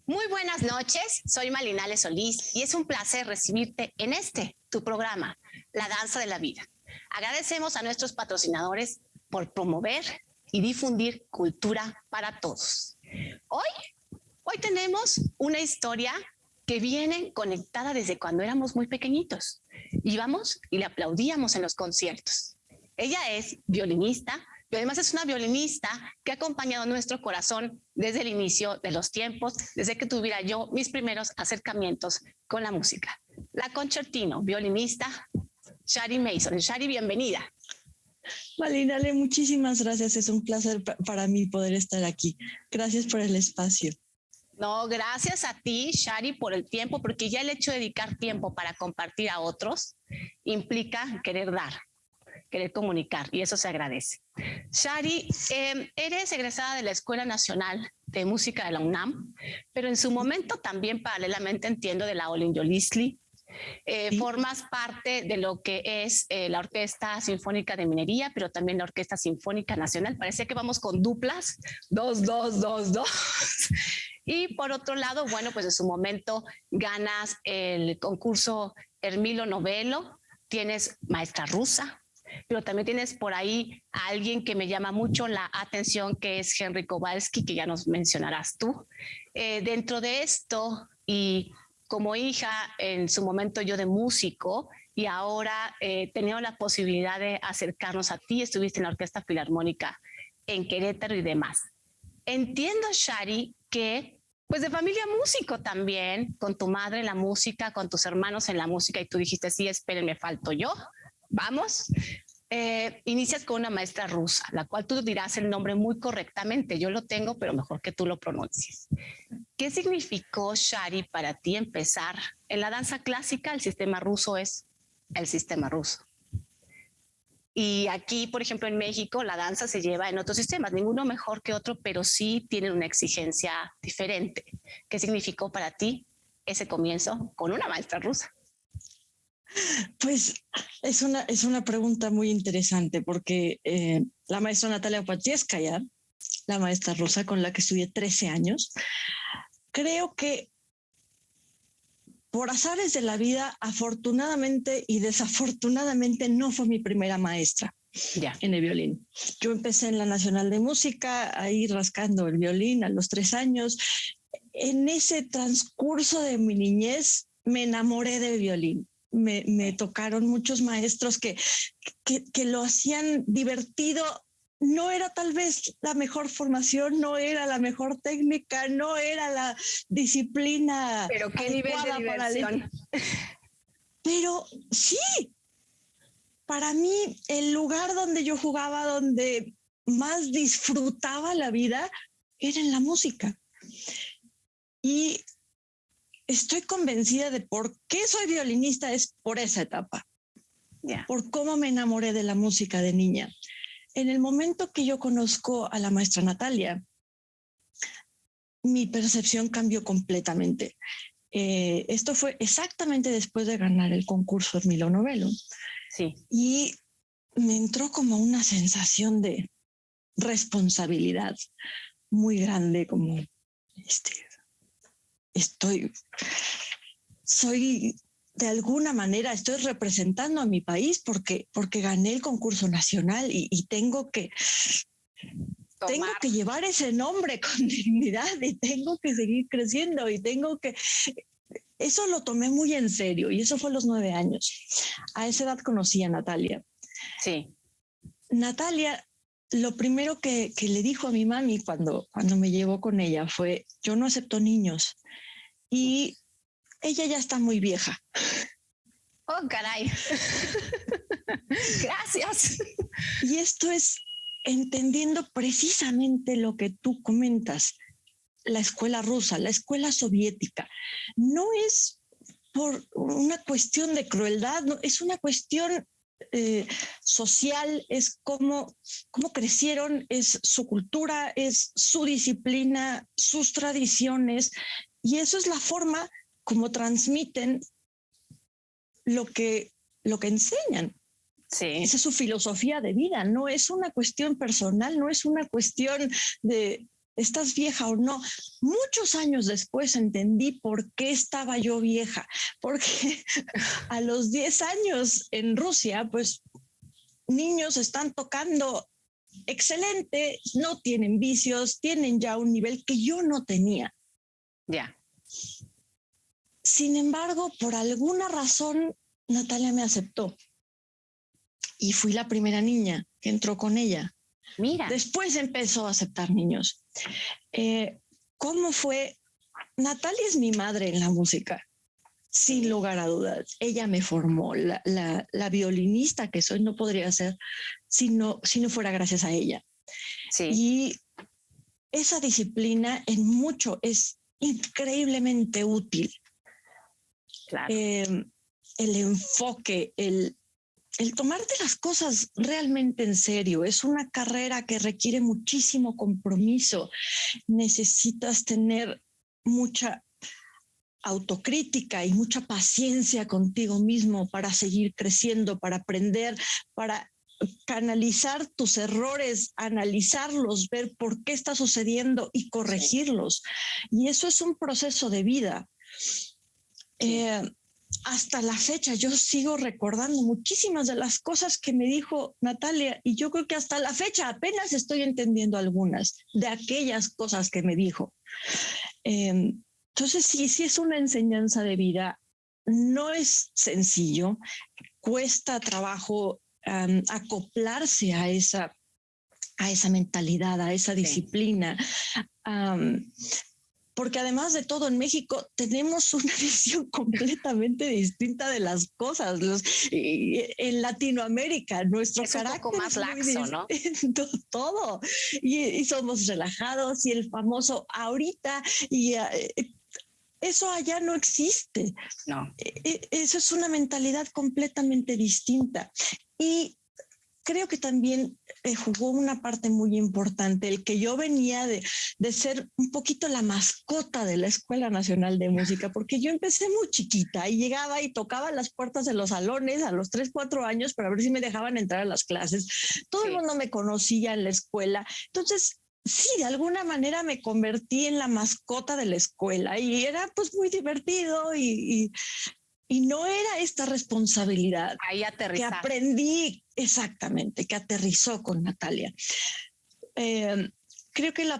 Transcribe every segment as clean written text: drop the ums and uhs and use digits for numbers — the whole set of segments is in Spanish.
Muy buenas noches, soy Malinale Solís y es un placer recibirte en tu programa, La Danza de la Vida. Agradecemos a nuestros patrocinadores por promover y difundir cultura para todos. Hoy tenemos una historia que viene conectada desde cuando éramos muy pequeñitos. Íbamos y le aplaudíamos en los conciertos. Ella es violinista, pero además es una violinista que ha acompañado nuestro corazón desde el inicio de los tiempos, desde que tuviera yo mis primeros acercamientos con la música. La concertino, violinista, Shari Mason. Shari, bienvenida. Malinale, muchísimas gracias. Es un placer para mí poder estar aquí. Gracias por el espacio. No, gracias a ti, Shari, por el tiempo, porque ya el hecho de dedicar tiempo para compartir a otros implica querer dar, querer comunicar, y eso se agradece. Shari, eres egresada de la Escuela Nacional de Música de la UNAM, pero en su momento también paralelamente entiendo de la Olin Yolisli. Sí. Formas parte de lo que es la Orquesta Sinfónica de Minería, pero también la Orquesta Sinfónica Nacional. Parece que vamos con duplas, dos. Y por otro lado, bueno, pues en su momento ganas el concurso Hermilo Novello, tienes maestra rusa, pero también tienes por ahí a alguien que me llama mucho la atención, que es Henry Kowalski, que ya nos mencionarás tú. Dentro de esto, y como hija en su momento yo de músico, y ahora he tenido la posibilidad de acercarnos a ti, estuviste en la Orquesta Filarmónica en Querétaro y demás. Entiendo, Shari, que pues de familia músico también, con tu madre en la música, con tus hermanos en la música, y tú dijiste, sí, espérenme, falto yo, vamos. Inicias con una maestra rusa, la cual tú dirás el nombre muy correctamente, yo lo tengo, pero mejor que tú lo pronuncies. ¿Qué significó, Shari, para ti empezar? En la danza clásica el sistema ruso es el sistema ruso. Y aquí, por ejemplo, en México, la danza se lleva en otros sistemas, ninguno mejor que otro, pero sí tienen una exigencia diferente. ¿Qué significó para ti ese comienzo con una maestra rusa? Pues es una pregunta muy interesante porque la maestra Natalia Opacheskaya, la maestra rusa con la que estudié 13 años, creo que por azares de la vida, afortunadamente y desafortunadamente, no fue mi primera maestra en el violín. Yo empecé en la Nacional de Música, ahí rascando el violín a los 3 años. En ese transcurso de mi niñez me enamoré del violín. Me tocaron muchos maestros que lo hacían divertido. No era tal vez la mejor formación, no era la mejor técnica, no era la disciplina. Pero qué nivel de diversión. Pero sí, para mí el lugar donde yo jugaba, donde más disfrutaba la vida, era en la música. Y estoy convencida de por qué soy violinista es por esa etapa, por cómo me enamoré de la música de niña. En el momento que yo conozco a la maestra Natalia, mi percepción cambió completamente. Esto fue exactamente después de ganar el concurso Hermilo Novello. Sí. Y me entró como una sensación de responsabilidad muy grande, como soy de alguna manera, estoy representando a mi país porque gané el concurso nacional y tengo que llevar ese nombre con dignidad y tengo que seguir creciendo y eso lo tomé muy en serio y eso fue a los 9 años. A esa edad conocí a Natalia. Sí. Natalia, lo primero que le dijo a mi mami cuando me llevó con ella fue, yo no acepto niños y ella ya está muy vieja. Oh, caray. Gracias. Y esto es entendiendo precisamente lo que tú comentas. La escuela rusa, la escuela soviética, no es por una cuestión de crueldad, no, es una cuestión social, es cómo crecieron, es su cultura, es su disciplina, sus tradiciones, y eso es la forma como transmiten lo que enseñan. Sí. Esa es su filosofía de vida, no es una cuestión personal, no es una cuestión de ¿estás vieja o no? Muchos años después entendí por qué estaba yo vieja, porque a los 10 años en Rusia, pues niños están tocando excelente, no tienen vicios, tienen ya un nivel que yo no tenía. Ya. Sin embargo, por alguna razón, Natalia me aceptó y fui la primera niña que entró con ella. Mira. Después empezó a aceptar niños. ¿Cómo fue? Natalia es mi madre en la música, sin lugar a dudas. Ella me formó. La violinista que soy no podría ser si no fuera gracias a ella. Sí. Y esa disciplina en mucho es increíblemente útil. Claro. El enfoque, el tomarte las cosas realmente en serio. Es una carrera que requiere muchísimo compromiso. Necesitas tener mucha autocrítica y mucha paciencia contigo mismo para seguir creciendo, para aprender, para canalizar tus errores, analizarlos, ver por qué está sucediendo y corregirlos. Sí. Y eso es un proceso de vida. Sí. Hasta la fecha yo sigo recordando muchísimas de las cosas que me dijo Natalia y yo creo que hasta la fecha apenas estoy entendiendo algunas de aquellas cosas que me dijo. Entonces sí es una enseñanza de vida. No es sencillo, cuesta trabajo acoplarse a esa mentalidad, a esa disciplina. Porque además de todo, en México tenemos una visión completamente distinta de las cosas. En Latinoamérica, nuestro es carácter un poco más laxo, ¿no? Todo. Y somos relajados y el famoso ahorita y eso allá no existe. No. Eso es una mentalidad completamente distinta. Y creo que también jugó una parte muy importante el que yo venía de ser un poquito la mascota de la Escuela Nacional de Música, porque yo empecé muy chiquita y llegaba y tocaba las puertas de los salones a los 3, 4 años para ver si me dejaban entrar a las clases. Todo el mundo me conocía en la escuela. Entonces, sí, de alguna manera me convertí en la mascota de la escuela y era pues muy divertido y no era esta responsabilidad ahí que aprendí exactamente, que aterrizó con Natalia. Creo que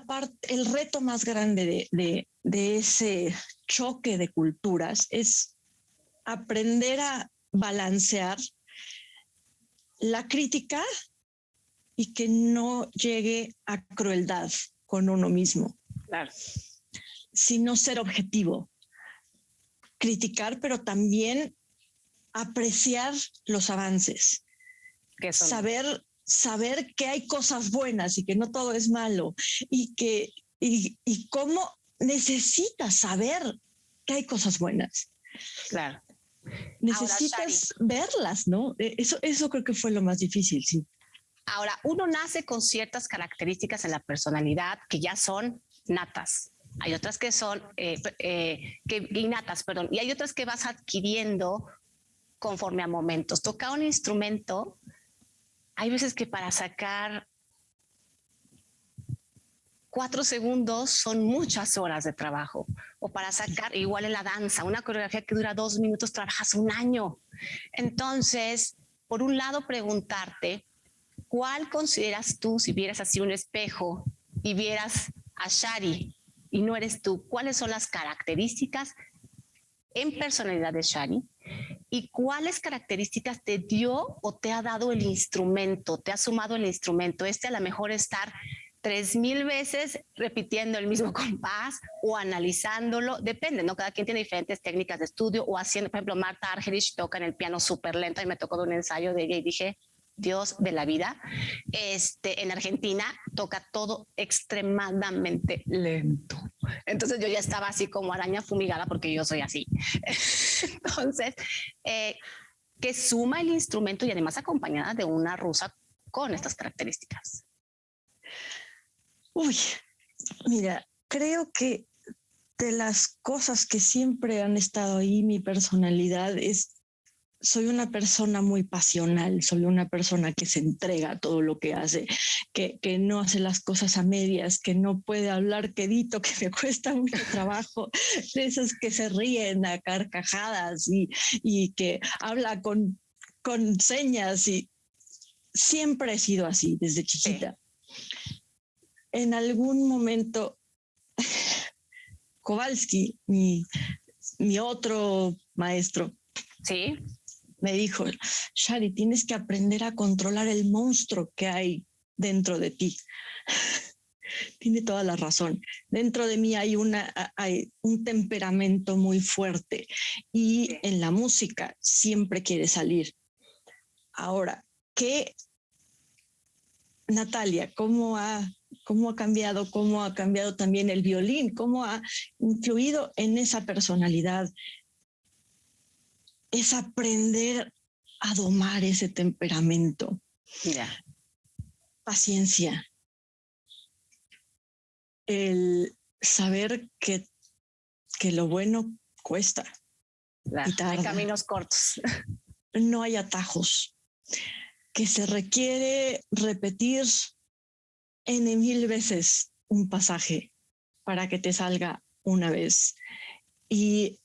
el reto más grande de ese choque de culturas es aprender a balancear la crítica y que no llegue a crueldad con uno mismo. Claro. Sino ser objetivo. Criticar, pero también apreciar los avances. Saber que hay cosas buenas y que no todo es malo y cómo necesitas saber que hay cosas buenas. Claro. Necesitas verlas, ¿no? Eso creo que fue lo más difícil, sí. Ahora, uno nace con ciertas características en la personalidad que ya son natas. Hay otras que son innatas, perdón, y hay otras que vas adquiriendo conforme a momentos. Tocar un instrumento, hay veces que para sacar 4 segundos son muchas horas de trabajo. O para sacar, igual en la danza, una coreografía que dura 2 minutos, trabajas un año. Entonces, por un lado, preguntarte, ¿cuál consideras tú, si vieras así un espejo y vieras a Shari y no eres tú, cuáles son las características en personalidad de Shari? ¿Y cuáles características te dio o te ha dado el instrumento? ¿Te ha sumado el instrumento? A lo mejor estar 3000 veces repitiendo el mismo compás o analizándolo, depende, ¿no? Cada quien tiene diferentes técnicas de estudio o haciendo, por ejemplo, Marta Argerich toca en el piano súper lento y me tocó de un ensayo de ella y dije, Dios de la vida. En Argentina toca todo extremadamente lento. Entonces yo ya estaba así como araña fumigada porque yo soy así. Entonces, que suma el instrumento y además acompañada de una rusa con estas características. Uy, mira, creo que de las cosas que siempre han estado ahí, mi personalidad es soy una persona muy pasional, soy una persona que se entrega a todo lo que hace, que no hace las cosas a medias, que no puede hablar quedito, que me cuesta mucho trabajo, de esos que se ríen a carcajadas y que habla con señas, y siempre he sido así desde chiquita. Sí. En algún momento, Kowalski, mi otro maestro, sí, me dijo, Shari, tienes que aprender a controlar el monstruo que hay dentro de ti. Tiene toda la razón. Dentro de mí hay un temperamento muy fuerte y sí, en la música siempre quiere salir. Ahora, ¿qué, Natalia, cómo ha cambiado también el violín? ¿Cómo ha influido en esa personalidad? Es aprender a domar ese temperamento. Mira. Paciencia. El saber que lo bueno cuesta. Claro, y hay caminos cortos. No hay atajos. Que se requiere repetir N mil veces un pasaje para que te salga una vez. Y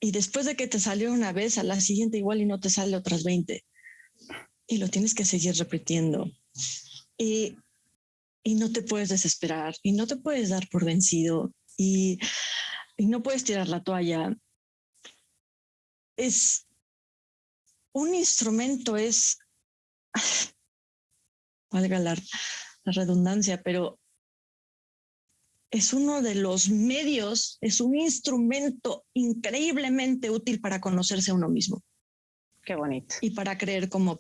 después de que te salió una vez, a la siguiente igual y no te sale otras 20. Y lo tienes que seguir repitiendo. Y no te puedes desesperar y no te puedes dar por vencido y no puedes tirar la toalla. Es un instrumento, valga la redundancia, pero es uno de los medios, es un instrumento increíblemente útil para conocerse a uno mismo. Qué bonito. Y para crecer como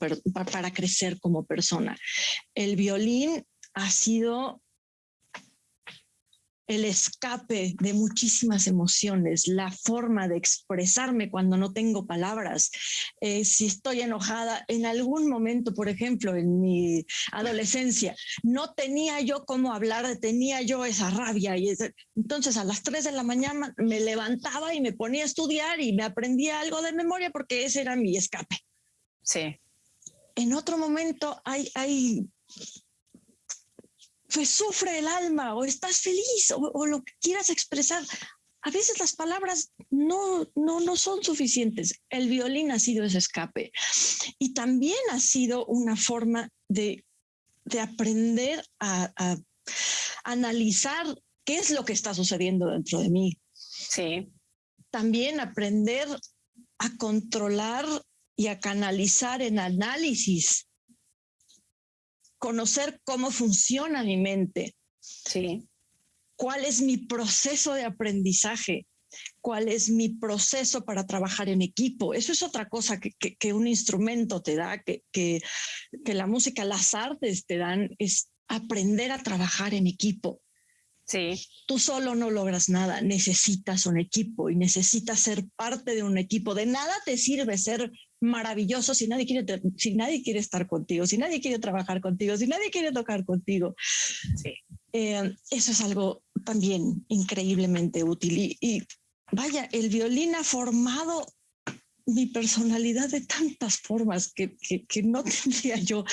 persona. El violín ha sido el escape de muchísimas emociones, la forma de expresarme cuando no tengo palabras. Si estoy enojada, en algún momento, por ejemplo, en mi adolescencia, no tenía yo cómo hablar, tenía yo esa rabia. Entonces a las 3 de la mañana me levantaba y me ponía a estudiar y me aprendía algo de memoria porque ese era mi escape. Sí. En otro momento pues sufre el alma o estás feliz o lo que quieras expresar. A veces las palabras no son suficientes. El violín ha sido ese escape y también ha sido una forma de aprender a analizar qué es lo que está sucediendo dentro de mí. Sí. También aprender a controlar y a canalizar en análisis. Conocer cómo funciona mi mente. Sí. ¿Cuál es mi proceso de aprendizaje? ¿Cuál es mi proceso para trabajar en equipo? Eso es otra cosa que un instrumento te da, que la música, las artes te dan, es aprender a trabajar en equipo. Sí. Tú solo no logras nada, necesitas un equipo y necesitas ser parte de un equipo. De nada te sirve ser maravilloso si nadie quiere estar contigo, si nadie quiere trabajar contigo, si nadie quiere tocar contigo. Sí. Eso es algo también increíblemente útil. Y vaya, el violín ha formado mi personalidad de tantas formas que no tendría yo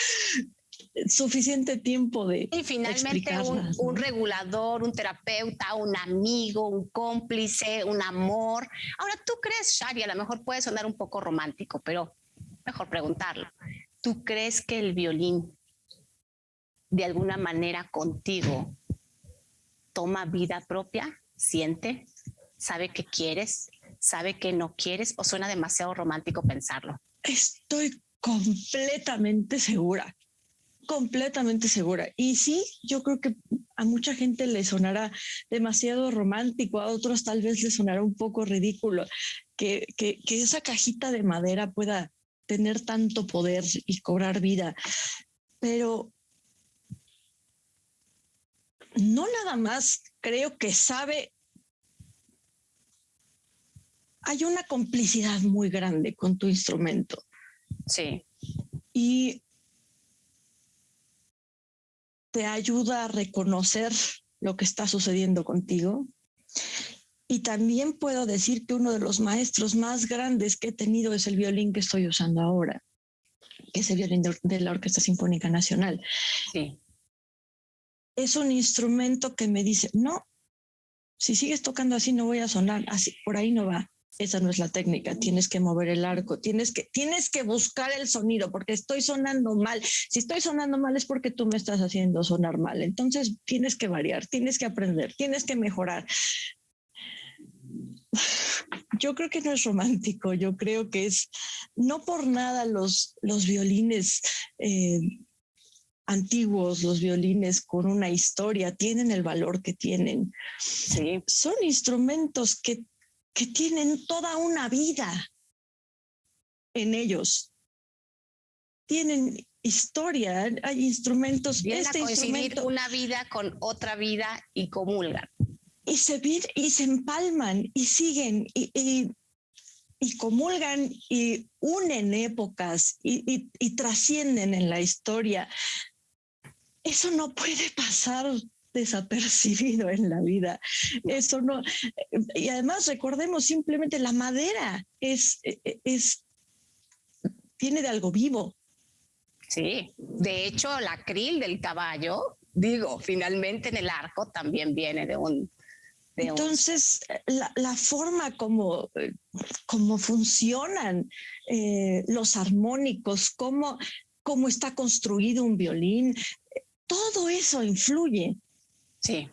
suficiente tiempo de y finalmente un regulador, un terapeuta, un amigo, un cómplice, un amor. Ahora, ¿tú crees, Shari, a lo mejor puede sonar un poco romántico, pero mejor preguntarlo? ¿Tú crees que el violín de alguna manera contigo toma vida propia? ¿Siente? ¿Sabe qué quieres? ¿Sabe qué no quieres? ¿O suena demasiado romántico pensarlo? Estoy completamente segura. Completamente segura. Y sí, yo creo que a mucha gente le sonará demasiado romántico, a otros tal vez le sonará un poco ridículo que esa cajita de madera pueda tener tanto poder y cobrar vida. Pero no nada más creo que sabe. Hay una complicidad muy grande con tu instrumento. Sí. Y te ayuda a reconocer lo que está sucediendo contigo Y también puedo decir que uno de los maestros más grandes que he tenido es el violín que estoy usando ahora, que es el violín de la Orquesta Sinfónica Nacional. Sí. Es un instrumento que me dice, no, si sigues tocando así no voy a sonar, así, por ahí no va. Esa no es la técnica, tienes que mover el arco, tienes que buscar el sonido, porque estoy sonando mal. Si estoy sonando mal es porque tú me estás haciendo sonar mal. Entonces tienes que variar, tienes que aprender, tienes que mejorar. Yo creo que no es romántico, yo creo que es, no por nada los violines antiguos, los violines con una historia, tienen el valor que tienen. Sí. Son instrumentos que tienen toda una vida en ellos. Tienen historia, hay instrumentos. Vienen a coincidir una vida con otra vida y comulgan. Y se empalman y siguen y comulgan y unen épocas y trascienden en la historia. Eso no puede pasar desapercibido en la vida. Eso no. Y además recordemos simplemente la madera tiene de algo vivo. Sí, de hecho la cril del caballo, digo, finalmente en el arco también viene de un... Entonces, la forma como funcionan los armónicos, cómo está construido un violín, todo eso influye. Sí.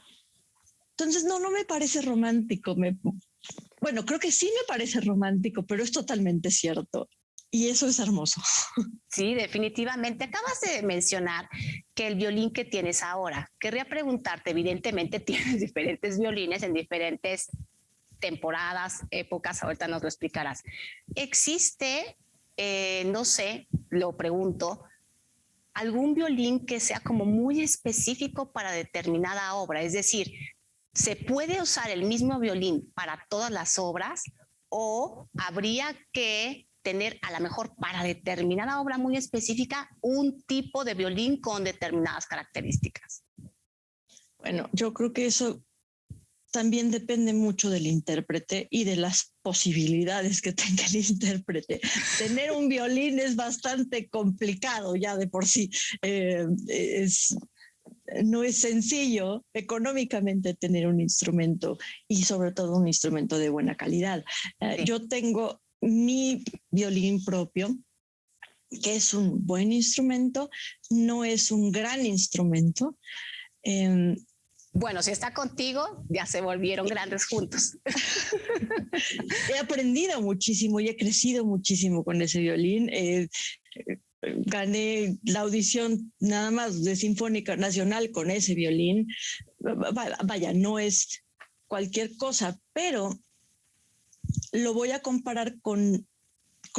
Entonces, no me parece romántico. Bueno, creo que sí me parece romántico, pero es totalmente cierto. Y eso es hermoso. Sí, definitivamente. Acabas de mencionar que el violín que tienes ahora, querría preguntarte, evidentemente tienes diferentes violines en diferentes temporadas, épocas, ahorita nos lo explicarás. ¿Existe, no sé, lo pregunto, algún violín que sea como muy específico para determinada obra? Es decir, ¿se puede usar el mismo violín para todas las obras o habría que tener a lo mejor para determinada obra muy específica un tipo de violín con determinadas características? Bueno, yo creo que eso también depende mucho del intérprete y de las posibilidades que tenga el intérprete. Tener un violín es bastante complicado ya de por sí. No es sencillo económicamente tener un instrumento y sobre todo un instrumento de buena calidad. Sí. Yo tengo mi violín propio, que es un buen instrumento, no es un gran instrumento. Bueno, si está contigo, ya se volvieron grandes juntos. He aprendido muchísimo y he crecido muchísimo con ese violín. Gané la audición nada más de Sinfónica Nacional con ese violín. Vaya, no es cualquier cosa, pero lo voy a comparar con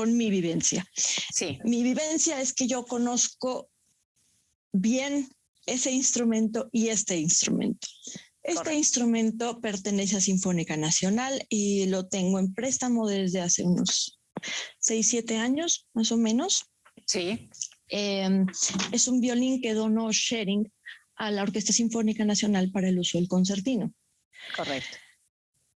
mi vivencia. Sí. Mi vivencia es que yo conozco bien ese instrumento y este instrumento. Este instrumento pertenece a Sinfónica Nacional y lo tengo en préstamo desde hace unos 6, 7 años, más o menos. Sí. Es un violín que donó Schering a la Orquesta Sinfónica Nacional para el uso del concertino. Correcto.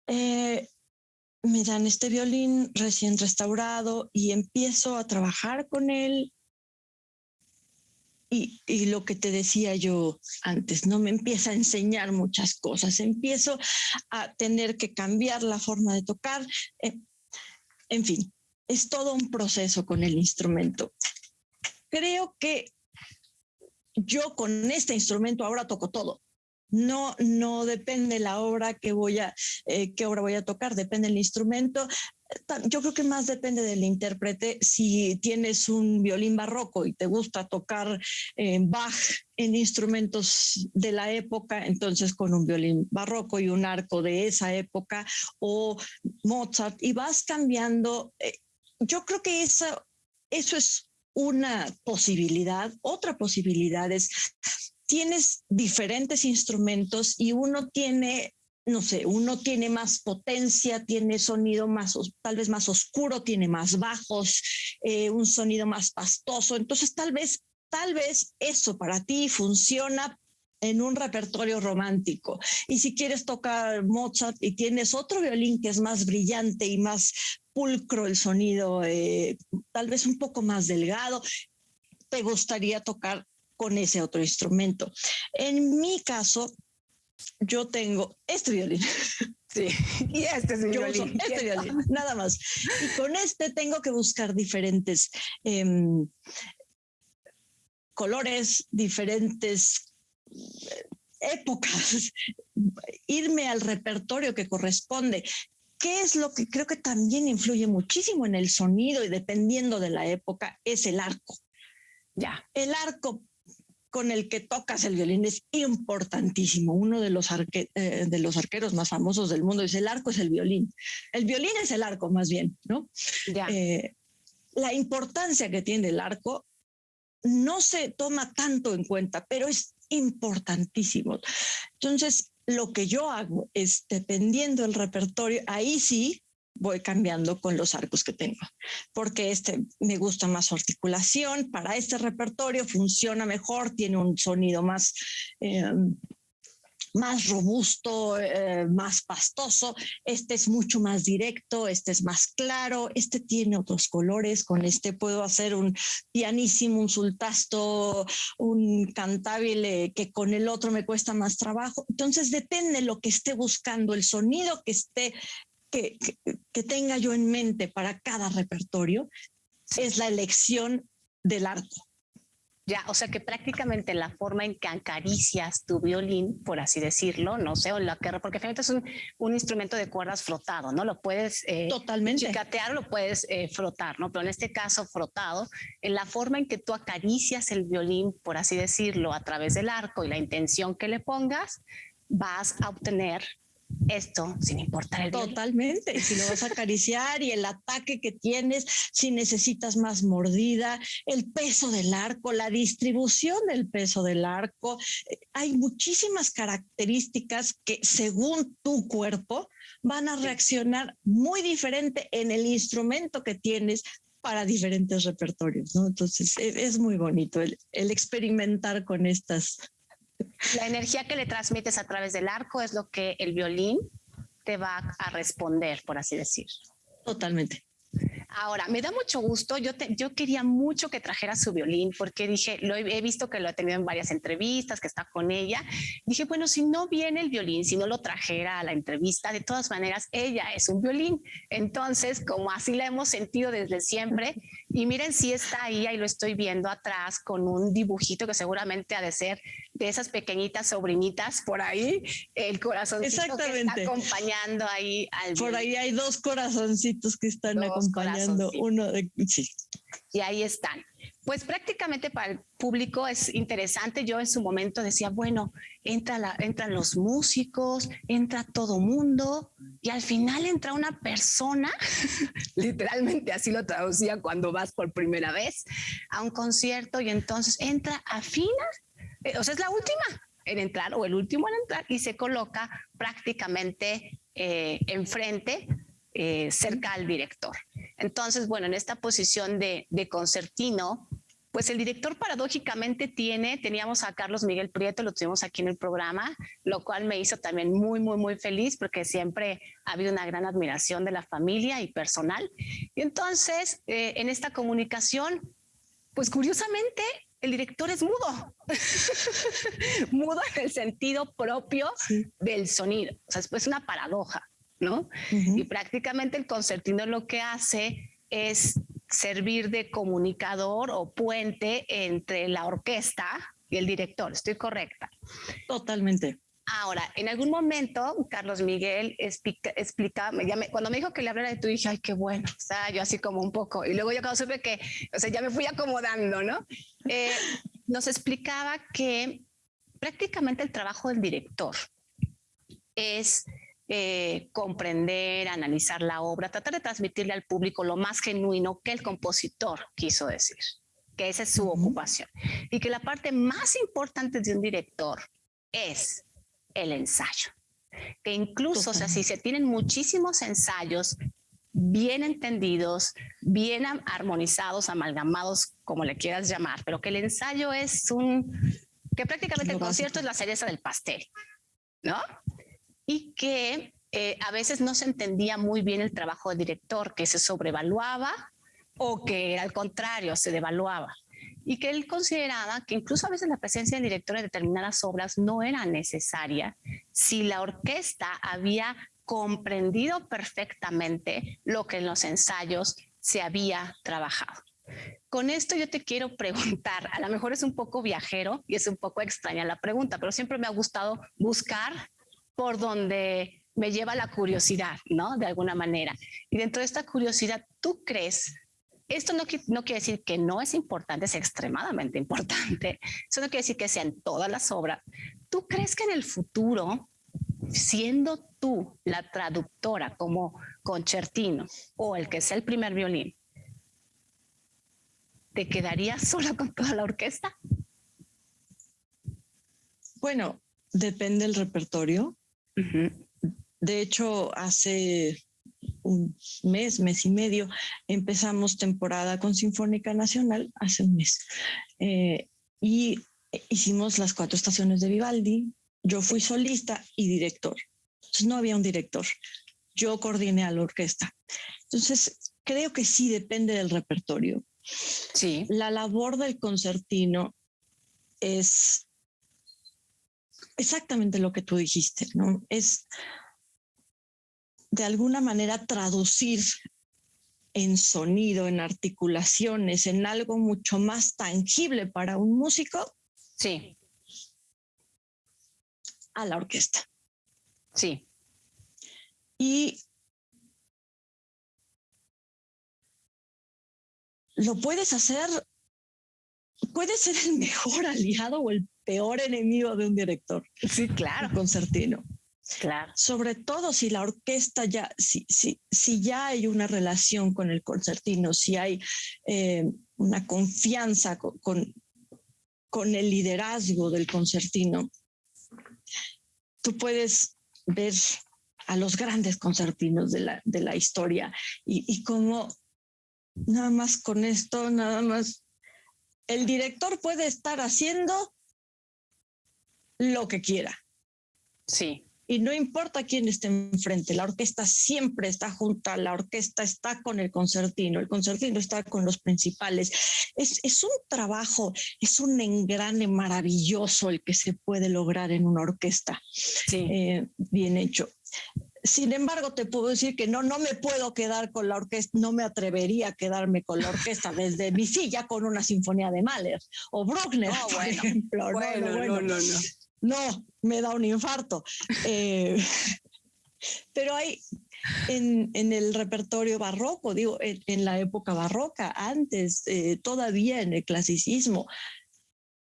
Me dan este violín recién restaurado y empiezo a trabajar con él. Y lo que te decía yo antes, ¿no? Me empieza a enseñar muchas cosas, empiezo a tener que cambiar la forma de tocar. En fin, es todo un proceso con el instrumento. Creo que yo con este instrumento ahora toco todo. No depende la obra qué obra voy a tocar, depende del instrumento. Yo creo que más depende del intérprete. Si tienes un violín barroco y te gusta tocar Bach en instrumentos de la época, entonces con un violín barroco y un arco de esa época, o Mozart, y vas cambiando. Yo creo que eso es una posibilidad. Otra posibilidad es, tienes diferentes instrumentos y uno tiene, no sé, uno tiene más potencia, tiene sonido más, tal vez más oscuro, tiene más bajos, un sonido más pastoso. Entonces, tal vez eso para ti funciona en un repertorio romántico. Y si quieres tocar Mozart y tienes otro violín que es más brillante y más pulcro el sonido, tal vez un poco más delgado, te gustaría tocar con ese otro instrumento. En mi caso, yo tengo este violín. Sí, y este es mi Yo violín. uso este violín, nada más. Y con este tengo que buscar diferentes colores, diferentes épocas, irme al repertorio que corresponde. ¿Qué es lo que creo que también influye muchísimo en el sonido y dependiendo de la época? Es el arco. Ya. El arco con el que tocas el violín es importantísimo. Uno de los arqueros más famosos del mundo dice: el arco es el violín. El violín es el arco, más bien, ¿no? Ya. La importancia que tiene el arco no se toma tanto en cuenta, pero es importantísimo. Entonces, lo que yo hago es, dependiendo del repertorio, ahí sí voy cambiando con los arcos que tengo, porque me gusta más su articulación, para este repertorio funciona mejor, tiene un sonido más robusto, más pastoso. Este es mucho más directo, este es más claro, este tiene otros colores, con este puedo hacer un pianísimo, un sultasto, un cantabile, que con el otro me cuesta más trabajo. Entonces depende de lo que esté buscando, el sonido que tenga yo en mente para cada repertorio, es la elección del arco. Ya, o sea que prácticamente la forma en que acaricias tu violín, por así decirlo, no sé, porque finalmente es un instrumento de cuerdas frotado, ¿no? Lo puedes totalmente chicatear o lo puedes frotar, ¿no? Pero en este caso frotado, en la forma en que tú acaricias el violín, por así decirlo, a través del arco y la intención que le pongas, vas a obtener esto sin importar el violín. Totalmente, si lo vas a acariciar y el ataque que tienes, si necesitas más mordida, el peso del arco, la distribución del peso del arco, hay muchísimas características que según tu cuerpo van a reaccionar muy diferente en el instrumento que tienes para diferentes repertorios, ¿no? Entonces es muy bonito el experimentar con estas. La energía que le transmites a través del arco es lo que el violín te va a responder, por así decir. Totalmente. Ahora, me da mucho gusto. Yo quería mucho que trajera su violín porque dije, he visto que lo ha tenido en varias entrevistas, que está con ella. Dije, bueno, si no viene el violín, si no lo trajera a la entrevista, de todas maneras, ella es un violín. Entonces, como así la hemos sentido desde siempre, y miren si está ahí lo estoy viendo atrás con un dibujito que seguramente ha de ser de esas pequeñitas sobrinitas por ahí, el corazoncito que está acompañando ahí al violín. Por ahí hay dos corazoncitos que están acompañando. Uno de, sí. Y ahí están. Pues prácticamente para el público es interesante. Yo en su momento decía, bueno, entran los músicos, entra todo mundo y al final entra una persona, literalmente así lo traducía cuando vas por primera vez a un concierto y entonces entra afina, o sea, es la última en entrar o el último en entrar y se coloca prácticamente enfrente, cerca al director. Entonces, bueno, en esta posición de concertino, pues el director paradójicamente teníamos a Carlos Miguel Prieto, lo tuvimos aquí en el programa, lo cual me hizo también muy, muy, muy feliz porque siempre ha habido una gran admiración de la familia y personal. Y entonces, en esta comunicación, pues curiosamente, el director es mudo, mudo en el sentido propio del sonido. O sea, es una paradoja, ¿no? Y prácticamente el concertino lo que hace es servir de comunicador o puente entre la orquesta y el director. ¿Estoy correcta? Totalmente. Ahora, en algún momento, Carlos Miguel explica, cuando me dijo que le hablara de tú, dije, ay, qué bueno. O sea, yo así como un poco. Y luego yo cuando supe que, o sea, ya me fui acomodando, ¿no? Nos explicaba que prácticamente el trabajo del director es comprender, analizar la obra, tratar de transmitirle al público lo más genuino que el compositor quiso decir, que esa es su ocupación. Y que la parte más importante de un director es el ensayo. Que incluso, o sea, si se tienen muchísimos ensayos bien entendidos, bien armonizados, amalgamados, como le quieras llamar, pero que el ensayo es que prácticamente el concierto es la cereza del pastel, ¿no? Y que a veces no se entendía muy bien el trabajo del director, que se sobrevaluaba o que al contrario se devaluaba. Y que él consideraba que incluso a veces la presencia del director en determinadas obras no era necesaria si la orquesta había comprendido perfectamente lo que en los ensayos se había trabajado. Con esto yo te quiero preguntar, a lo mejor es un poco viajero y es un poco extraña la pregunta, pero siempre me ha gustado buscar por donde me lleva la curiosidad, ¿no? De alguna manera. Y dentro de esta curiosidad, ¿tú crees? Esto no quiere decir que no es importante, es extremadamente importante. Eso no quiere decir que sea en todas las obras. ¿Tú crees que en el futuro, siendo tú la traductora como concertino o el que sea el primer violín, te quedarías sola con toda la orquesta? Bueno, depende del repertorio. De hecho, hace un mes y medio, empezamos temporada con Sinfónica Nacional, hace un mes. Y hicimos las 4 estaciones de Vivaldi. Yo fui solista y director. Entonces no había un director. Yo coordiné a la orquesta. Entonces, creo que sí depende del repertorio. Sí. La labor del concertino es exactamente lo que tú dijiste, ¿no? Es de alguna manera traducir en sonido, en articulaciones, en algo mucho más tangible para un músico. Sí. A la orquesta. Sí. Y lo puedes hacer, puede ser el mejor aliado o el peor enemigo de un director. Sí, claro. Un concertino. Claro. Sobre todo si la orquesta ya, si ya hay una relación con el concertino, si hay una confianza con el liderazgo del concertino, tú puedes ver a los grandes concertinos de la historia y cómo nada más con esto, nada más, el director puede estar haciendo lo que quiera. Sí. Y no importa quién esté enfrente, la orquesta siempre está junta, la orquesta está con el concertino está con los principales. Es un trabajo, es un engrane maravilloso el que se puede lograr en una orquesta. Sí. Bien hecho. Sin embargo, te puedo decir que no me puedo quedar con la orquesta, no me atrevería a quedarme con la orquesta desde mi silla con una sinfonía de Mahler o Bruckner, por ejemplo. No, me da un infarto. Pero hay en el repertorio barroco, digo, en la época barroca, antes, todavía en el clasicismo,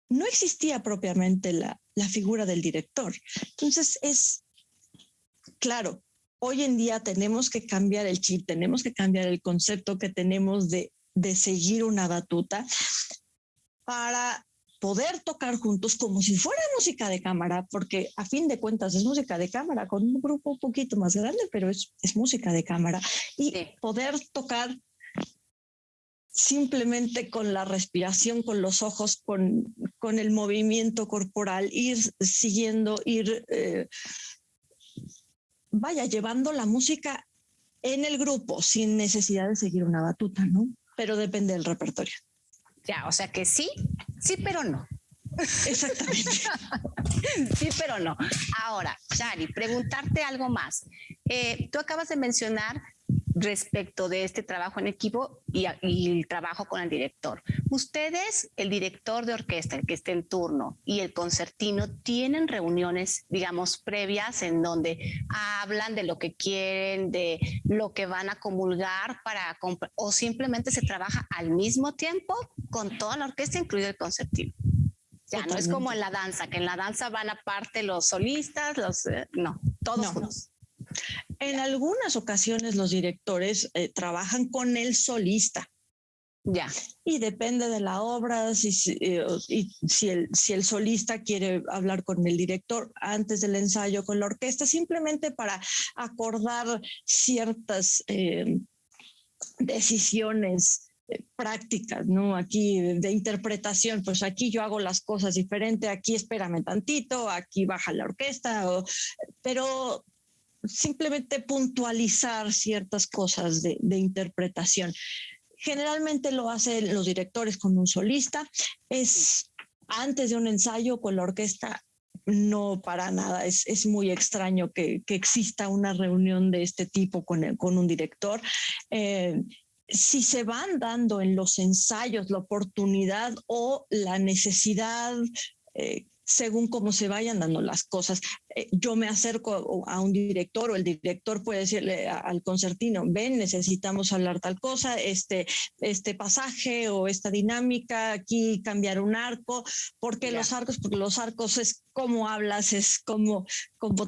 no existía propiamente la figura del director. Entonces claro, hoy en día tenemos que cambiar el chip, tenemos que cambiar el concepto que tenemos de seguir una batuta para poder tocar juntos como si fuera música de cámara, porque a fin de cuentas es música de cámara con un grupo un poquito más grande, pero es música de cámara. Y poder tocar simplemente con la respiración, con los ojos, con el movimiento corporal, ir siguiendo, llevando la música en el grupo sin necesidad de seguir una batuta, ¿no? Pero depende del repertorio. Ya, o sea que sí, pero no. Exactamente. Sí, pero no. Ahora, Shari, preguntarte algo más. Tú acabas de mencionar respecto de este trabajo en equipo y el trabajo con el director. Ustedes, el director de orquesta, el que esté en turno, y el concertino, ¿tienen reuniones, digamos, previas en donde hablan de lo que quieren, de lo que van a comulgar o simplemente se trabaja al mismo tiempo con toda la orquesta, incluido el concertino? Ya, totalmente. No es como en la danza, que en la danza van aparte los solistas, no, todos juntos. En algunas ocasiones los directores trabajan con el solista. Ya. Y depende de la obra, si el solista quiere hablar con el director antes del ensayo con la orquesta, simplemente para acordar ciertas decisiones prácticas, ¿no? Aquí de interpretación, pues aquí yo hago las cosas diferente, aquí espérame tantito, aquí baja la orquesta, pero simplemente puntualizar ciertas cosas de interpretación. Generalmente lo hacen los directores con un solista, es antes de un ensayo con la orquesta. No, para nada. Es muy extraño que exista una reunión de este tipo con un director. Si se van dando en los ensayos la oportunidad o la necesidad, según cómo se vayan dando las cosas, yo me acerco a un director o el director puede decirle al concertino, ven, necesitamos hablar tal cosa, este pasaje o esta dinámica, aquí cambiar un arco, porque porque los arcos es cómo hablas, es cómo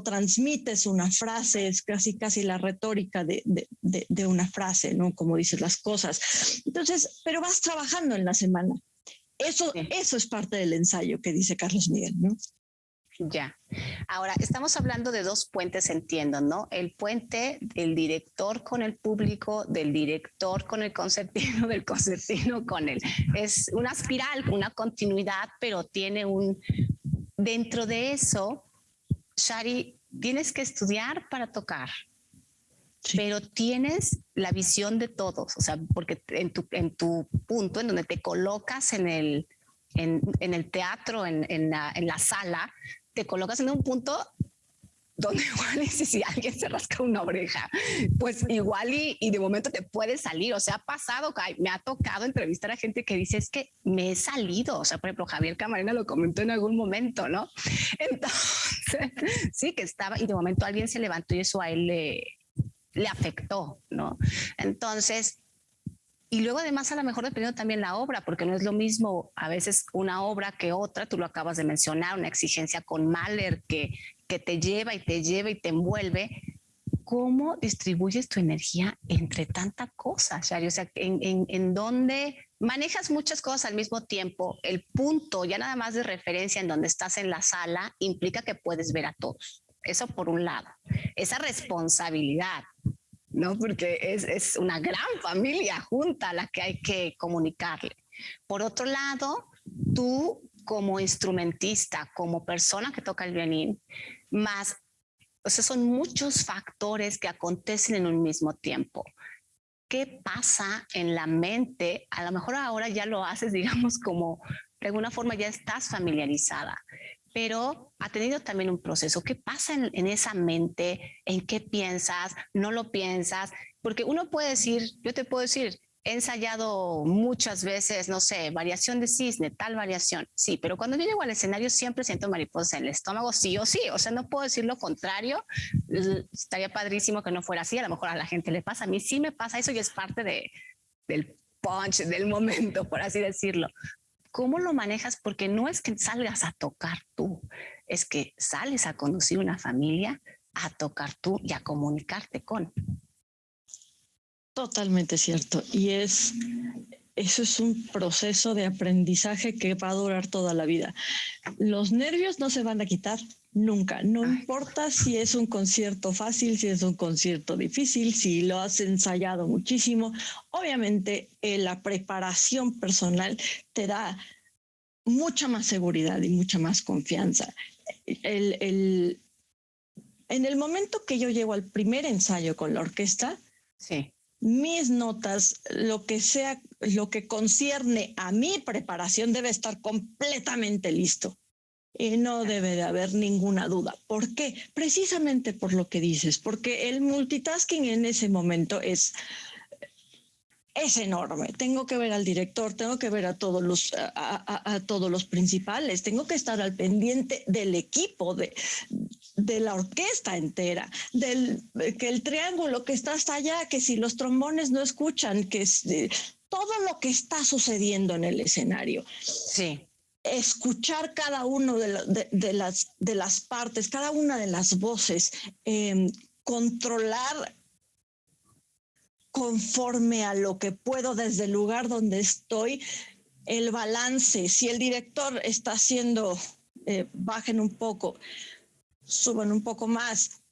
transmites una frase, es casi la retórica de una frase, ¿no? Como dices las cosas. Entonces, pero vas trabajando en la semana. Eso es parte del ensayo que dice Carlos Miguel, ¿no? Ya. Ahora, estamos hablando de dos puentes, entiendo, ¿no? El puente del director con el público, del director con el concertino, del concertino con él. Es una espiral, una continuidad, pero tiene dentro de eso, Shari, tienes que estudiar para tocar. Sí. Pero tienes la visión de todos, o sea, porque en tu punto, en donde te colocas en el teatro, en la sala, te colocas en un punto donde igual si alguien se rasca una oreja, pues igual y de momento te puede salir, o sea, ha pasado, me ha tocado entrevistar a gente que dice, es que me he salido, o sea, por ejemplo, Javier Camarena lo comentó en algún momento, ¿no? Entonces, sí, que estaba, y de momento alguien se levantó y eso a él le afectó, ¿no? Entonces, y luego además a lo mejor dependiendo también la obra, porque no es lo mismo a veces una obra que otra, tú lo acabas de mencionar, una exigencia con Mahler que te lleva y te envuelve. ¿Cómo distribuyes tu energía entre tanta cosa, Shari? O sea, en donde manejas muchas cosas al mismo tiempo, el punto ya nada más de referencia en donde estás en la sala implica que puedes ver a todos. Eso por un lado, esa responsabilidad, ¿no? Porque es una gran familia junta a la que hay que comunicarle. Por otro lado, tú como instrumentista, como persona que toca el violín, más, o sea, son muchos factores que acontecen en un mismo tiempo. ¿Qué pasa en la mente? A lo mejor ahora ya lo haces, digamos, como de alguna forma ya estás familiarizada, pero ha tenido también un proceso. ¿Qué pasa en esa mente? ¿En qué piensas? ¿No lo piensas? Porque uno puede decir, yo te puedo decir, he ensayado muchas veces, no sé, variación de cisne, tal variación. Sí, pero cuando yo llego al escenario siempre siento mariposas en el estómago, sí o sí. O sea, no puedo decir lo contrario. Estaría padrísimo que no fuera así. A lo mejor a la gente le pasa. A mí sí me pasa eso y es parte del punch, del momento, por así decirlo. ¿Cómo lo manejas? Porque no es que salgas a tocar tú, es que sales a conducir una familia, a tocar tú y a comunicarte con. Totalmente cierto. Y eso es un proceso de aprendizaje que va a durar toda la vida. Los nervios no se van a quitar nunca. No importa si es un concierto fácil, si es un concierto difícil, si lo has ensayado muchísimo. Obviamente, la preparación personal te da mucha más seguridad y mucha más confianza. En el momento que yo llego al primer ensayo con la orquesta, sí, mis notas, lo que concierne a mi preparación debe estar completamente listo. Y no debe de haber ninguna duda. ¿Por qué? Precisamente por lo que dices, porque el multitasking en ese momento es enorme. Tengo que ver al director, tengo que ver a todos los principales, tengo que estar al pendiente del equipo, de la orquesta entera, que el triángulo que está hasta allá, que si los trombones no escuchan, todo lo que está sucediendo en el escenario. Sí. Escuchar cada uno de las partes, cada una de las voces, controlar conforme a lo que puedo desde el lugar donde estoy, el balance. Si el director está haciendo, bajen un poco, suban un poco más,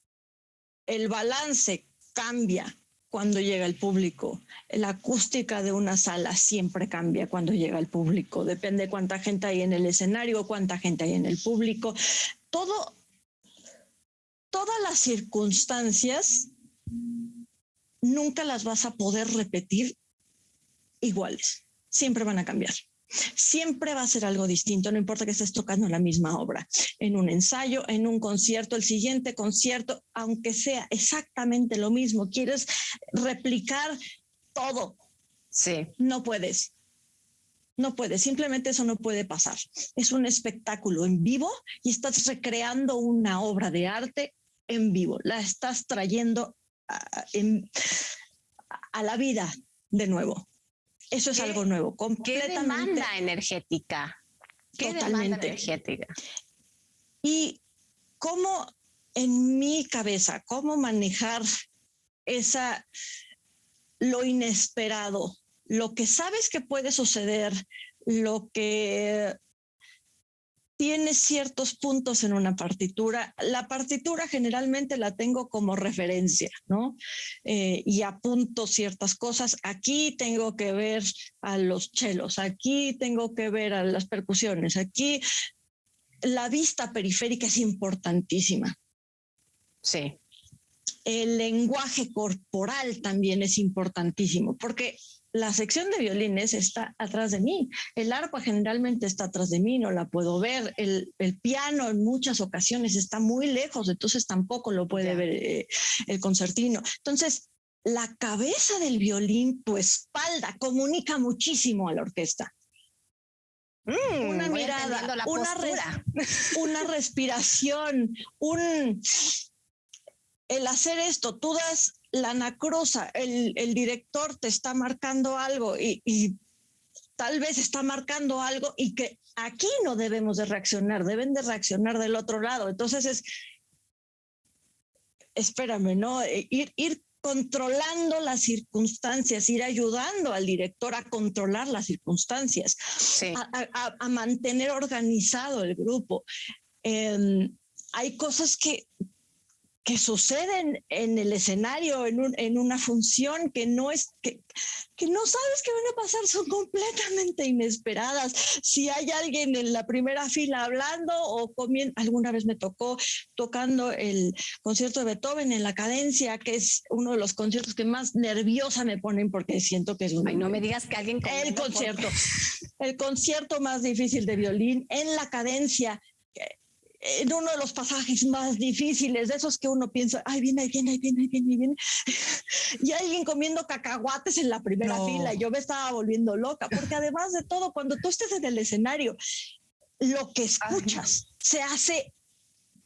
el balance cambia cuando llega el público. La acústica de una sala siempre cambia cuando llega el público. Depende cuánta gente hay en el escenario, cuánta gente hay en el público. Todas las circunstancias nunca las vas a poder repetir iguales. Siempre van a cambiar. Siempre va a ser algo distinto, no importa que estés tocando la misma obra, en un ensayo, en un concierto, el siguiente concierto, aunque sea exactamente lo mismo, quieres replicar todo. Sí. No puedes, simplemente eso no puede pasar. Es un espectáculo en vivo y estás recreando una obra de arte en vivo, la estás trayendo a la vida de nuevo. Eso es algo nuevo, completamente. ¿Qué demanda energética? Demanda energética? Y cómo en mi cabeza, cómo manejar lo inesperado, lo que sabes que puede suceder, lo que tiene ciertos puntos en una partitura. La partitura generalmente la tengo como referencia, ¿no? Y apunto ciertas cosas. Aquí tengo que ver a los chelos, aquí tengo que ver a las percusiones, aquí la vista periférica es importantísima. Sí. El lenguaje corporal también es importantísimo, porque la sección de violines está atrás de mí. El arpa generalmente está atrás de mí, no la puedo ver. El piano en muchas ocasiones está muy lejos, entonces tampoco lo puede ver el concertino. Entonces, la cabeza del violín, tu espalda, comunica muchísimo a la orquesta. Una mirada, una respiración, el hacer esto, tú das la anacrosa, el director te está marcando algo y tal vez está marcando algo y que aquí no debemos de reaccionar, deben de reaccionar del otro lado. Entonces espérame, ¿no? Ir controlando las circunstancias, ir ayudando al director a controlar las circunstancias, sí. a mantener organizado el grupo. Hay cosas que suceden en el escenario, en una función que no sabes que van a pasar, son completamente inesperadas. Si hay alguien en la primera fila hablando o comiendo, alguna vez me tocó tocando el concierto de Beethoven en la cadencia, que es uno de los conciertos que más nerviosa me ponen porque siento que es Ay, no me digas que alguien el concierto más difícil de violín en la cadencia, en uno de los pasajes más difíciles, de esos que uno piensa, ay, viene. Y alguien comiendo cacahuates en la primera fila. Y yo me estaba volviendo loca, porque además de todo, cuando tú estés en el escenario, lo que escuchas se hace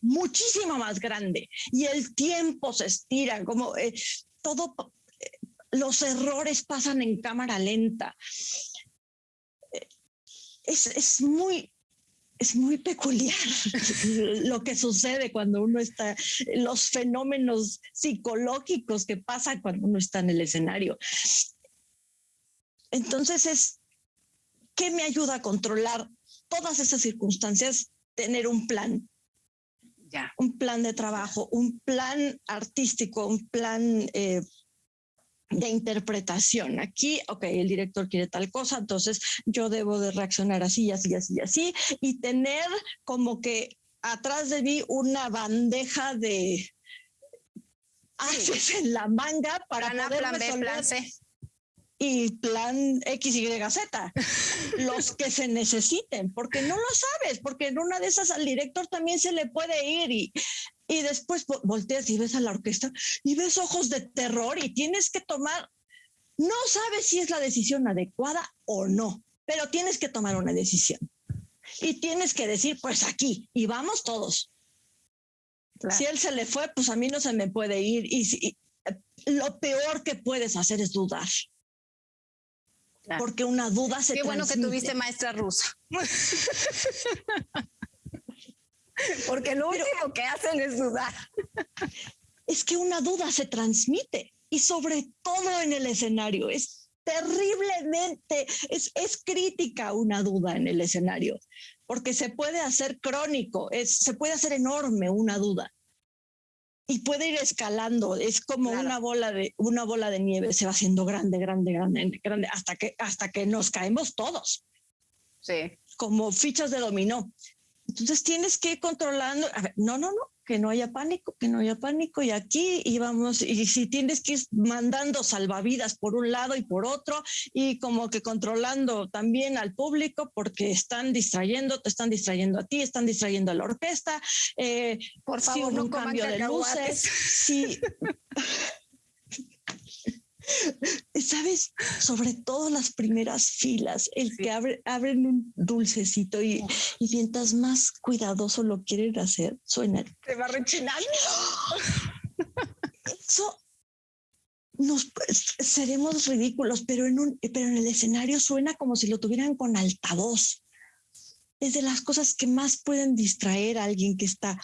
muchísimo más grande y el tiempo se estira, como los errores pasan en cámara lenta. Es muy peculiar lo que sucede cuando uno está, los fenómenos psicológicos que pasan cuando uno está en el escenario. Entonces, ¿qué me ayuda a controlar todas esas circunstancias? Tener un plan. Un plan de trabajo, un plan artístico, un plan de interpretación. Aquí, el director quiere tal cosa, entonces yo debo de reaccionar así, y tener como que atrás de mí una bandeja de haces en la manga para poder plan resolver. B, plan C. Y plan X, Y, Z, los que se necesiten, porque no lo sabes, porque en una de esas al director también se le puede ir y después volteas y ves a la orquesta y ves ojos de terror y tienes que tomar, no sabes si es la decisión adecuada o no, pero tienes que tomar una decisión y tienes que decir, pues aquí, y vamos todos. Claro. Si él se le fue, pues a mí no se me puede ir y lo peor que puedes hacer es dudar. Claro. Porque una duda se transmite. Qué bueno que tuviste maestra rusa. Porque lo único que hacen es dudar. Es que una duda se transmite y sobre todo en el escenario. Es terriblemente, es crítica una duda en el escenario, porque se puede hacer crónico, se puede hacer enorme una duda. y puede ir escalando. Es como Claro. una bola de nieve, se va haciendo grande, grande, grande, grande, hasta que nos caemos todos, Sí. como fichas de dominó. Entonces tienes que ir controlando, a ver, no, que no haya pánico, y aquí y vamos, y si tienes que ir mandando salvavidas por un lado y por otro, y como que controlando también al público, porque te están distrayendo a ti, están distrayendo a la orquesta, Por si favor, hubo no un coman cambio de luces, cacahuates. si... ¿Sabes? Sobre todo las primeras filas, el Sí. que abren un dulcecito y mientras más cuidadoso lo quieren hacer, suena. Te va rechinando. Eso seremos ridículos, pero en el escenario suena como si lo tuvieran con altavoz. Es de las cosas que más pueden distraer a alguien que está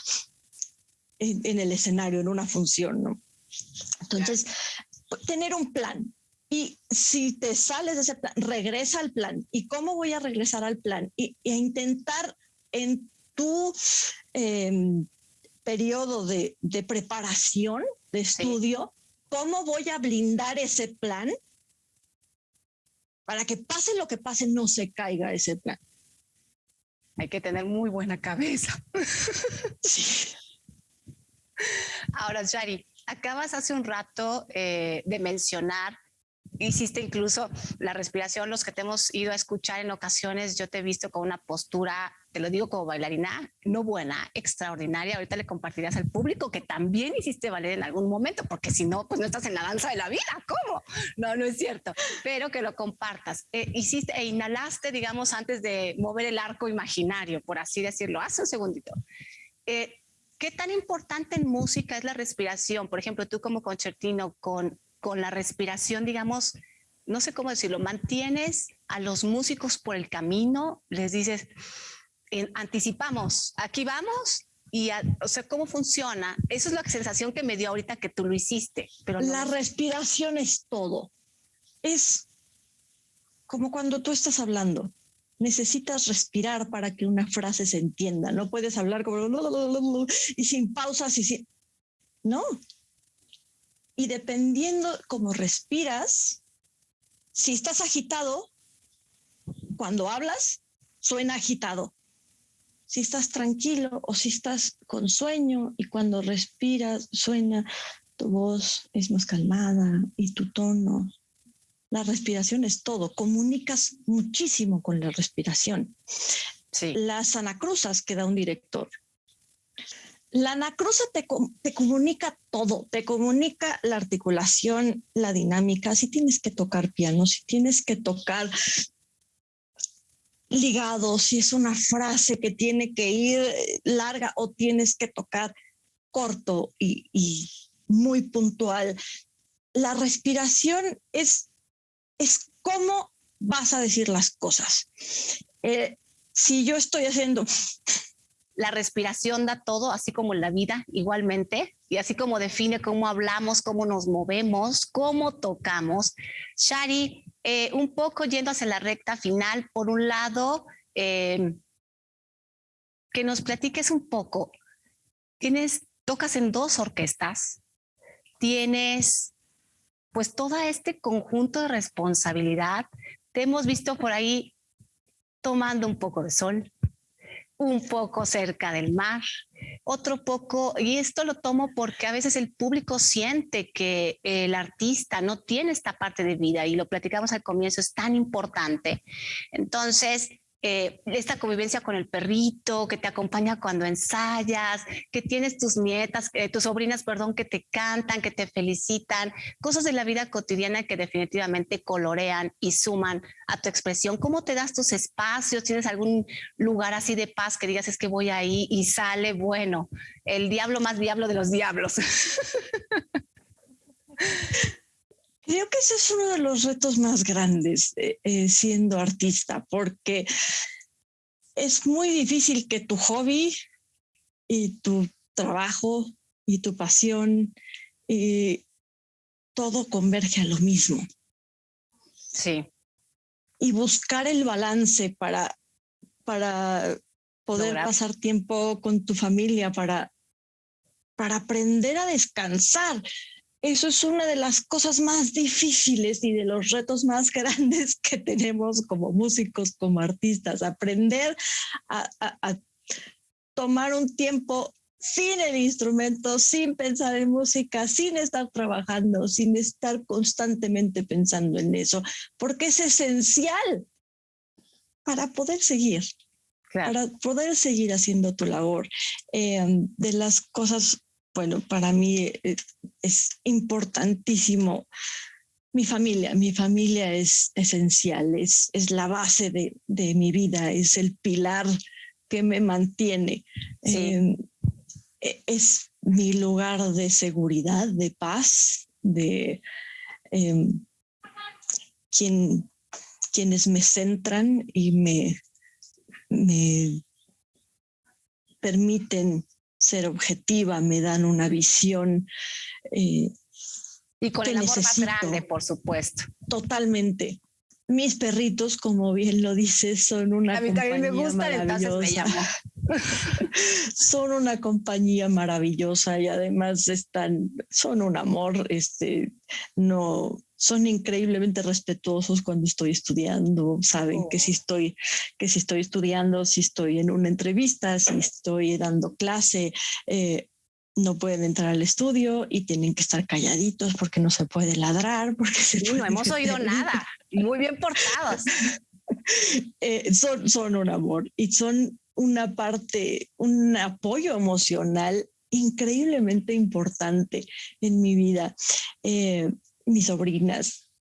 en el escenario, en una función, ¿no? Entonces, tener un plan. Y si te sales de ese plan, regresa al plan. ¿Y cómo voy a regresar al plan? Y a intentar en tu periodo de preparación, de estudio, ¿cómo voy a blindar ese plan para que pase lo que pase, no se caiga ese plan? Hay que tener muy buena cabeza. Sí. Ahora, Shari, acabas hace un rato de mencionar, hiciste incluso la respiración, los que te hemos ido a escuchar en ocasiones, yo te he visto con una postura, te lo digo como bailarina, no buena, extraordinaria. Ahorita le compartirás al público que también hiciste ballet en algún momento, porque si no, pues no estás en la danza de la vida. ¿Cómo? No, no es cierto, pero que lo compartas. Hiciste e inhalaste, digamos, antes de mover el arco imaginario, por así decirlo. Hace un segundito. ¿Qué tan importante en música es la respiración? Por ejemplo, tú como concertino con la respiración, digamos, no sé cómo decirlo, mantienes a los músicos por el camino, les dices, anticipamos, aquí vamos, o sea, ¿cómo funciona? Eso es la sensación que me dio ahorita que tú lo hiciste. Pero no la respiración es todo. Es como cuando tú estás hablando. Necesitas respirar para que una frase se entienda. No puedes hablar como y sin pausas y sin... No. Y dependiendo cómo respiras, si estás agitado, cuando hablas, suena agitado. Si estás tranquilo o si estás con sueño y cuando respiras, suena, tu voz es más calmada y tu tono. La respiración es todo. Comunicas muchísimo con la respiración. Sí. Las anacrusas que da un director. La anacruza te comunica todo, te comunica la articulación, la dinámica, si tienes que tocar piano, si tienes que tocar ligado, si es una frase que tiene que ir larga o tienes que tocar corto y muy puntual. La respiración es cómo vas a decir las cosas. Si yo estoy haciendo... La respiración da todo, así como en la vida igualmente, y así como define cómo hablamos, cómo nos movemos, cómo tocamos. Shari, un poco yendo hacia la recta final, por un lado, que nos platiques un poco. Tocas en 2 orquestas, tienes pues todo este conjunto de responsabilidad. Te hemos visto por ahí tomando un poco de sol, un poco cerca del mar, otro poco, y esto lo tomo porque a veces el público siente que el artista no tiene esta parte de vida y lo platicamos al comienzo, es tan importante. Entonces, esta convivencia con el perrito que te acompaña cuando ensayas, que tienes tus nietas, tus sobrinas, perdón, que te cantan, que te felicitan, cosas de la vida cotidiana que definitivamente colorean y suman a tu expresión. ¿Cómo te das tus espacios? ¿Tienes algún lugar así de paz que digas es que voy ahí y sale, bueno, el diablo más diablo de los diablos? Creo que ese es uno de los retos más grandes siendo artista, porque es muy difícil que tu hobby y tu trabajo y tu pasión y todo converge a lo mismo. Sí. Y buscar el balance para poder pasar tiempo con tu familia, para para aprender a descansar. Eso es una de las cosas más difíciles y de los retos más grandes que tenemos como músicos, como artistas, aprender a tomar un tiempo sin el instrumento, sin pensar en música, sin estar trabajando, sin estar constantemente pensando en eso, porque es esencial para poder seguir. Claro. Para poder seguir haciendo tu labor. De las cosas, bueno, para mí es importantísimo mi familia es esencial, es la base de mi vida, es el pilar que me mantiene. Sí. Es mi lugar de seguridad, de paz, de quienes me centran y me permiten ser objetiva, me dan una visión. Y con el amor más grande, por supuesto. Totalmente. Mis perritos, como bien lo dices, son una compañía maravillosa. A mí también me gustan, entonces me llamo. Son una compañía maravillosa y además son un amor, no, son increíblemente respetuosos cuando estoy estudiando, saben que si estoy estudiando, si estoy en una entrevista, si estoy dando clase, no pueden entrar al estudio y tienen que estar calladitos porque no se puede ladrar. Porque no hemos oído nada. Muy bien portados. Son un amor y son una parte, un apoyo emocional increíblemente importante en mi vida. Mis sobrinas,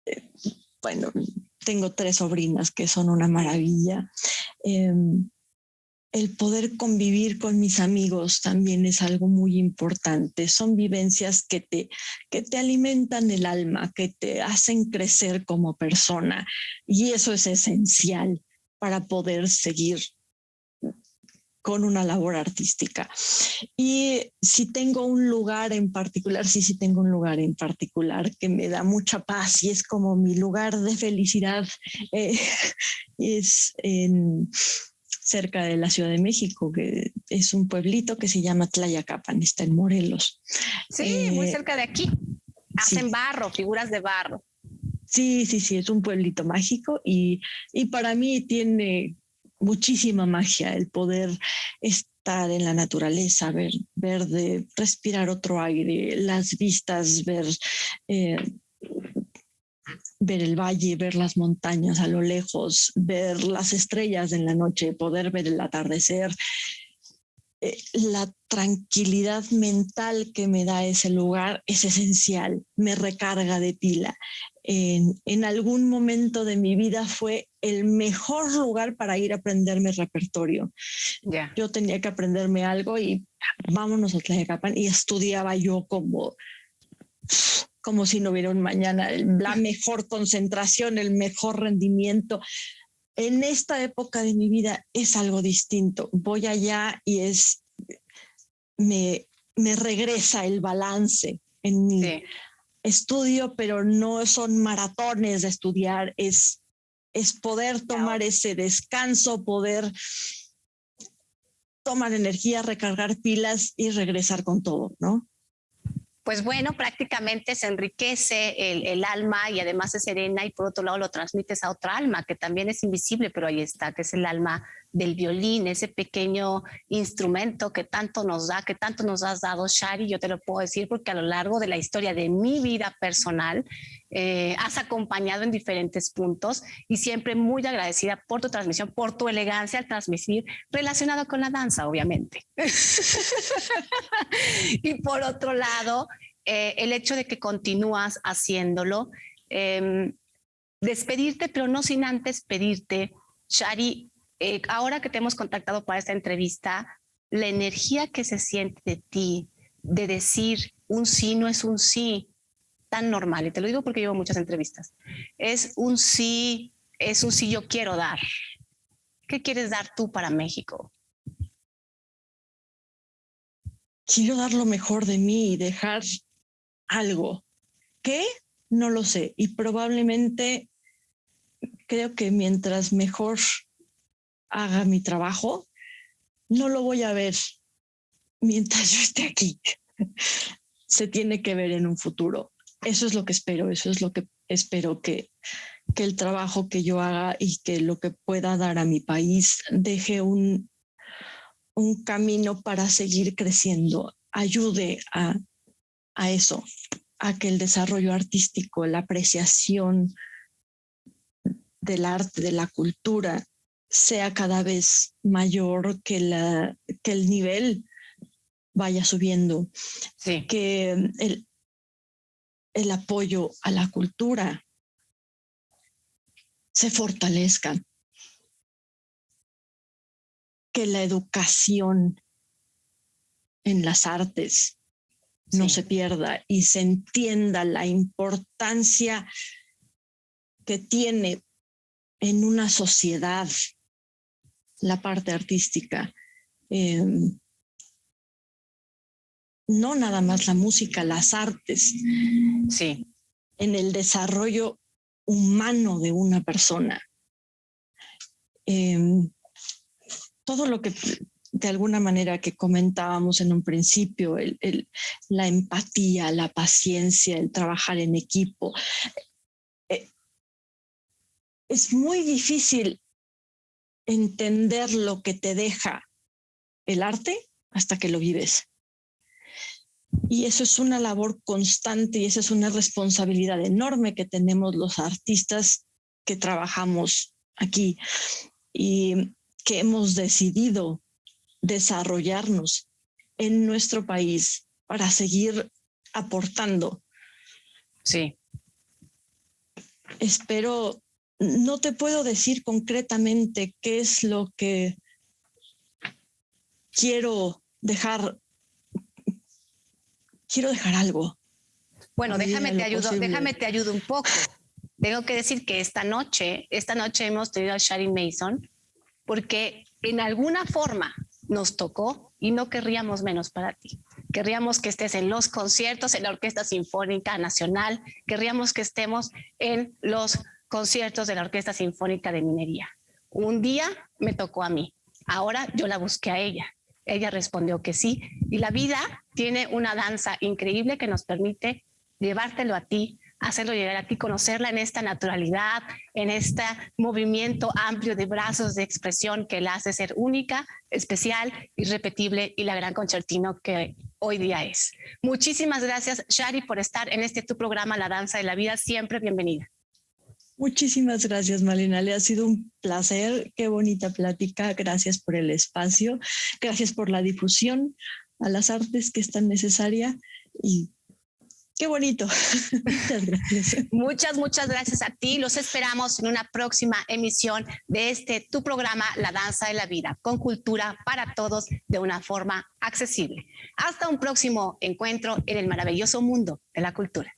bueno, tengo 3 sobrinas que son una maravilla. El poder convivir con mis amigos también es algo muy importante. Son vivencias que te alimentan el alma, que te hacen crecer como persona. Y eso es esencial para poder seguir con una labor artística. Y si tengo un lugar en particular, sí tengo un lugar en particular que me da mucha paz y es como mi lugar de felicidad. Es cerca de la Ciudad de México, que es un pueblito que se llama Tlayacapan, está en Morelos. Sí, muy cerca de aquí. Hacen barro, figuras de barro. Sí, es un pueblito mágico y para mí tiene muchísima magia el poder estar en la naturaleza, ver verde, respirar otro aire, las vistas, ver el valle, ver las montañas a lo lejos, ver las estrellas en la noche, poder ver el atardecer. La tranquilidad mental que me da ese lugar es esencial, me recarga de pila. En algún momento de mi vida fue el mejor lugar para ir a aprenderme repertorio. Yeah. Yo tenía que aprenderme algo y vámonos a Tlayacapan y estudiaba yo como si no hubiera un mañana, la mejor concentración, el mejor rendimiento. En esta época de mi vida es algo distinto. Voy allá y me regresa el balance en mi estudio, pero no son maratones de estudiar, es poder tomar ese descanso, poder tomar energía, recargar pilas y regresar con todo, ¿no? Pues bueno, prácticamente se enriquece el alma y además se serena y por otro lado lo transmites a otra alma que también es invisible, pero ahí está, que es el alma del violín, ese pequeño instrumento que tanto nos da, que tanto nos has dado, Shari. Yo te lo puedo decir porque a lo largo de la historia de mi vida personal has acompañado en diferentes puntos y siempre muy agradecida por tu transmisión, por tu elegancia al transmitir relacionado con la danza, obviamente. Y por otro lado, el hecho de que continúas haciéndolo, despedirte, pero no sin antes pedirte, Shari, ahora que te hemos contactado para esta entrevista, la energía que se siente de ti, de decir un sí no es un sí tan normal, y te lo digo porque llevo muchas entrevistas, es un sí yo quiero dar. ¿Qué quieres dar tú para México? Quiero dar lo mejor de mí y dejar algo. ¿Qué? No lo sé. Y probablemente creo que mientras mejor haga mi trabajo, no lo voy a ver mientras yo esté aquí. se tiene que ver en un futuro. Eso es lo que espero, eso es lo que espero que el trabajo que yo haga y que lo que pueda dar a mi país deje un camino para seguir creciendo, ayude a eso, a que el desarrollo artístico, la apreciación del arte, de la cultura, sea cada vez mayor, que el nivel vaya subiendo, Sí. que el apoyo a la cultura se fortalezca, que la educación en las artes no se pierda y se entienda la importancia que tiene en una sociedad la parte artística. No nada más la música, las artes. Sí. En el desarrollo humano de una persona. Todo lo que de alguna manera que comentábamos en un principio, la empatía, la paciencia, el trabajar en equipo. Es muy difícil entender lo que te deja el arte hasta que lo vives. Y eso es una labor constante y esa es una responsabilidad enorme que tenemos los artistas que trabajamos aquí y que hemos decidido desarrollarnos en nuestro país para seguir aportando. Sí. Espero, no te puedo decir concretamente qué es lo que quiero dejar. Quiero dejar algo. Bueno, déjame te ayudo un poco. Tengo que decir que esta noche hemos tenido a Shari Mason porque en alguna forma nos tocó y no querríamos menos para ti. Querríamos que estés en los conciertos, en la Orquesta Sinfónica Nacional, querríamos que estemos en los conciertos de la Orquesta Sinfónica de Minería. Un día me tocó a mí, ahora yo la busqué a ella. Ella respondió que sí, y la vida tiene una danza increíble que nos permite llevártelo a ti, hacerlo llegar a ti, conocerla en esta naturalidad, en este movimiento amplio de brazos de expresión que la hace ser única, especial, irrepetible y la gran concertino que hoy día es. Muchísimas gracias, Shari, por estar en tu programa La Danza de la Vida. Siempre bienvenida. Muchísimas gracias, Malena. Le ha sido un placer. Qué bonita plática. Gracias por el espacio. Gracias por la difusión a las artes que es tan necesaria. Y qué bonito. Muchas gracias. Muchas gracias a ti. Los esperamos en una próxima emisión de tu programa La Danza de la Vida, con cultura para todos de una forma accesible. Hasta un próximo encuentro en el maravilloso mundo de la cultura.